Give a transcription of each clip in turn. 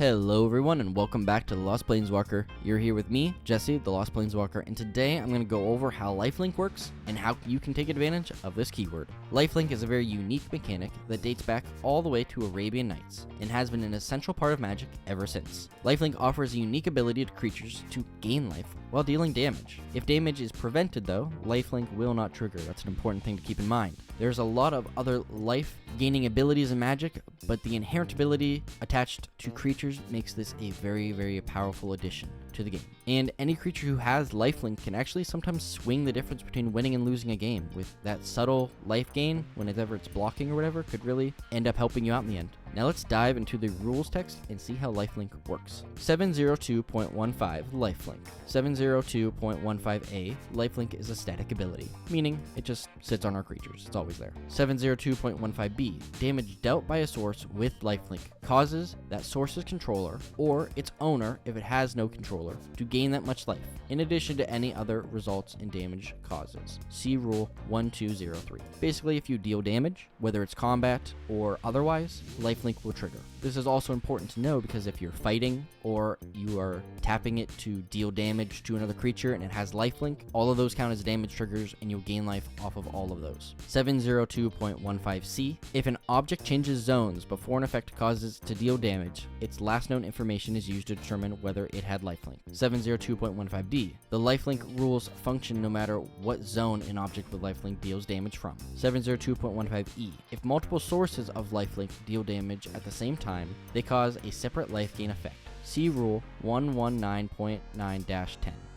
Hello everyone and welcome back to The Lost Planeswalker. You're here with me, Jesse, The Lost Planeswalker, and today I'm going to go over how Lifelink works and how you can take advantage of this keyword. Lifelink is a very unique mechanic that dates back all the way to Arabian Nights and has been an essential part of Magic ever since. Lifelink offers a unique ability to creatures to gain life while dealing damage. If damage is prevented though, Lifelink will not trigger. That's an important thing to keep in mind. There's a lot of other life gaining abilities in Magic, but the inherent ability attached to creatures makes this a very powerful addition to the game. And any creature who has Lifelink can actually sometimes swing the difference between winning and losing a game. With that subtle life gain, whenever it's blocking or whatever, could really end up helping you out in the end. Now let's dive into the rules text and see how Lifelink works. 702.15 Lifelink. 702.15a, Lifelink is a static ability, meaning it just sits on our creatures. It's always there. 702.15b, damage dealt by a source with Lifelink causes that source's controller, or its owner if it has no controller, to gain that much life, in addition to any other results in damage causes. See Rule 1203. Basically, if you deal damage, whether it's combat or otherwise, Lifelink will trigger. This is also important to know because if you're fighting or you are tapping it to deal damage to another creature and it has Lifelink, all of those count as damage triggers and you'll gain life off of all of those. 702.15c, if an object changes zones before an effect causes to deal damage, its last known information is used to determine whether it had Lifelink. 702.15d, the Lifelink rules function no matter what zone an object with Lifelink deals damage from. 702.15e, if multiple sources of Lifelink deal damage at the same time, they cause a separate life gain effect. See Rule 119.9-10.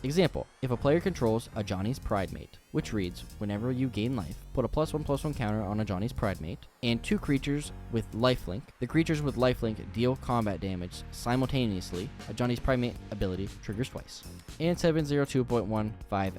Example, if a player controls a Johnny's Pridemate, which reads, whenever you gain life, put a +1/+1 counter on a Johnny's Pridemate, and two creatures with Lifelink, the creatures with Lifelink deal combat damage simultaneously, a Johnny's Pridemate ability triggers twice. And 702.15f,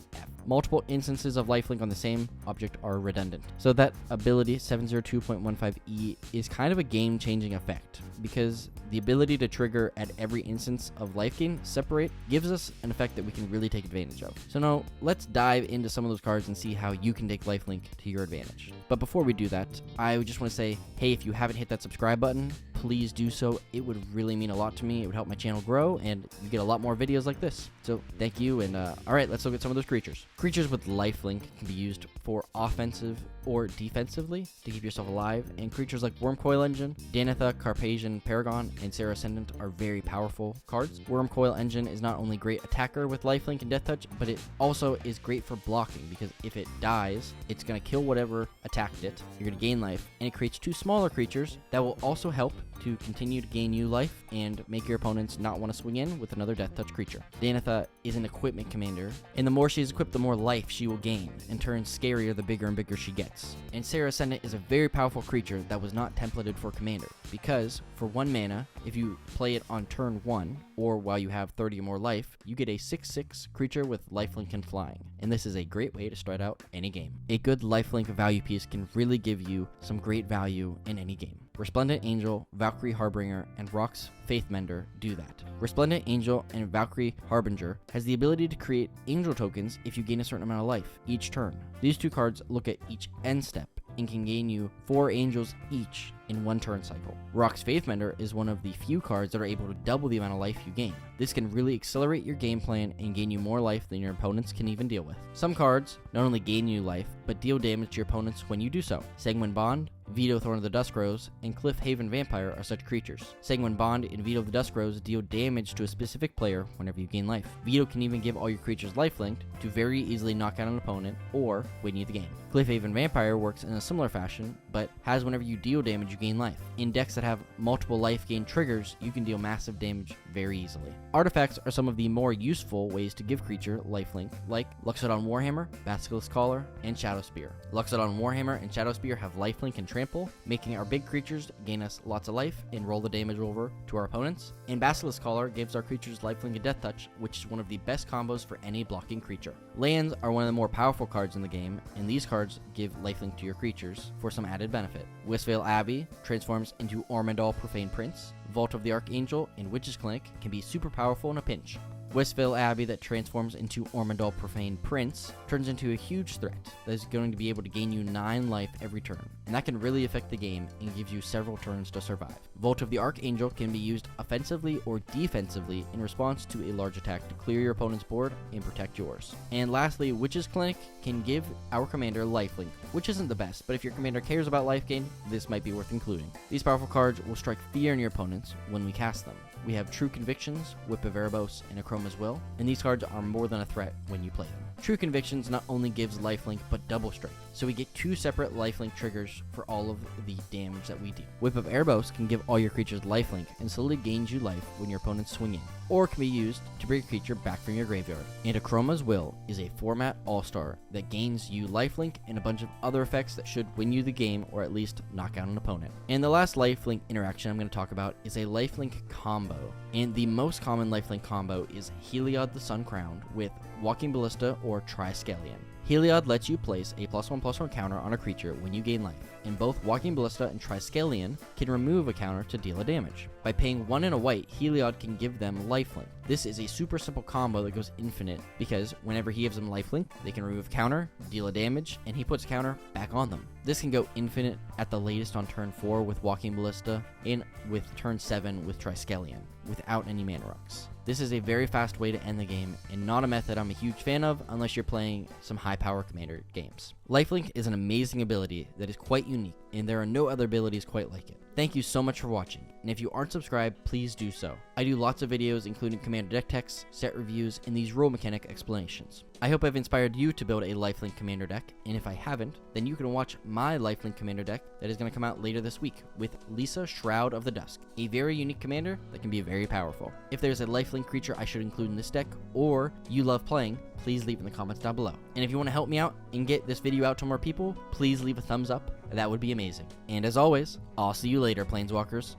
multiple instances of Lifelink on the same object are redundant. So that ability, 702.15e, is kind of a game-changing effect, because the ability to trigger at every instance of life gain separate gives us an effect that we can really take advantage of. So now, let's dive into some of those cards and see how you can take Lifelink to your advantage. But before we do that, I just want to say, hey, if you haven't hit that subscribe button, please do so. It would really mean a lot to me. It would help my channel grow, and you get a lot more videos like this. So thank you, and alright, let's look at some of those creatures. Creatures with Lifelink can be used for offensive or defensively to keep yourself alive, and creatures like Wormcoil Engine, Danitha, Carpasian Paragon, and Serra Ascendant are very powerful cards. Wormcoil Engine is not only great attacker with Lifelink and Death Touch, but it also is great for blocking, because if it dies, it's going to kill whatever attacked it, you're going to gain life, and it creates two smaller creatures that will also help to continue to gain you life and make your opponents not want to swing in with another Death Touch creature. Danitha is an equipment commander, and the more she is equipped, the more life she will gain, and turns scarier the bigger and bigger she gets. And Serra Ascendant is a very powerful creature that was not templated for commander, because for 1 mana, if you play it on turn 1, or while you have 30 or more life, you get a 6/6 creature with Lifelink and flying, and this is a great way to start out any game. A good Lifelink value piece can really give you some great value in any game. Resplendent Angel, Valkyrie Harbinger, and Rock's Faithmender do that. Resplendent Angel and Valkyrie Harbinger has the ability to create angel tokens if you gain a certain amount of life each turn. These two cards look at each end step and can gain you 4 angels each in 1 turn cycle. Rock's Faithmender is one of the few cards that are able to double the amount of life you gain. This can really accelerate your game plan and gain you more life than your opponents can even deal with. Some cards not only gain you life, but deal damage to your opponents when you do so. Sanguine Bond, Veto Thorn of the Duskrose, and Cliffhaven Vampire are such creatures. Sanguine Bond and Veto of the Duskrose deal damage to a specific player whenever you gain life. Veto can even give all your creatures Lifelink to very easily knock out an opponent or win you the game. Cliffhaven Vampire works in a similar fashion, but has whenever you deal damage, you gain life. In decks that have multiple life gain triggers, you can deal massive damage very easily. Artifacts are some of the more useful ways to give creature Lifelink, like Luxodon Warhammer, Basilisk Collar, and Shadow Spear. Luxodon Warhammer and Shadow Spear have Lifelink and Trample, making our big creatures gain us lots of life and roll the damage over to our opponents. And Basilisk Collar gives our creatures Lifelink and Death Touch, which is one of the best combos for any blocking creature. Lands are one of the more powerful cards in the game, and these cards give Lifelink to your creatures for some added benefit. Whistvale Abbey transforms into Ormondal Profane Prince. Vault of the Archangel and Witch's Clinic can be super powerful in a pinch. Westville Abbey that transforms into Ormondal Profane Prince turns into a huge threat that is going to be able to gain you 9 life every turn, and that can really affect the game and gives you several turns to survive. Vault of the Archangel can be used offensively or defensively in response to a large attack to clear your opponent's board and protect yours. And lastly, Witch's Clinic can give our commander lifelink, which isn't the best, but if your commander cares about life gain, this might be worth including. These powerful cards will strike fear in your opponents when we cast them. We have True Convictions, Whip of Erebos, and Akroma's Will, and these cards are more than a threat when you play them. True Convictions not only gives lifelink, but double strike, so we get 2 separate lifelink triggers for all of the damage that we deal. Whip of Erebos can give all your creatures lifelink and slowly gains you life when your opponents swing in, or can be used to bring a creature back from your graveyard. And Akroma's Will is a format all-star that gains you lifelink and a bunch of other effects that should win you the game or at least knock out an opponent. And the last lifelink interaction I'm going to talk about is a lifelink combo. And the most common lifelink combo is Heliod the Sun Crowned with Walking Ballista or Triskelion. Heliod lets you place a +1/+1 counter on a creature when you gain life, and both Walking Ballista and Triskelion can remove a counter to deal a damage. By paying 1 and a white, Heliod can give them lifelink. This is a super simple combo that goes infinite, because whenever he gives them lifelink, they can remove a counter, deal a damage, and he puts a counter back on them. This can go infinite at the latest on turn 4 with Walking Ballista, and with turn 7 with Triskelion, without any mana rocks. This is a very fast way to end the game, and not a method I'm a huge fan of unless you're playing some high-power commander games. Lifelink is an amazing ability that is quite unique, and there are no other abilities quite like it. Thank you so much for watching, and if you aren't subscribed, please do so. I do lots of videos including commander deck techs, set reviews, and these rule mechanic explanations. I hope I've inspired you to build a lifelink commander deck, and if I haven't, then you can watch my lifelink commander deck that is going to come out later this week with Lisa Shroud of the Dusk, a very unique commander that can be very powerful. If there's a lifelink creature I should include in this deck, or you love playing, please leave in the comments down below. And if you want to help me out and get this video out to more people, please leave a thumbs up. That would be amazing. And as always, I'll see you later, Planeswalkers.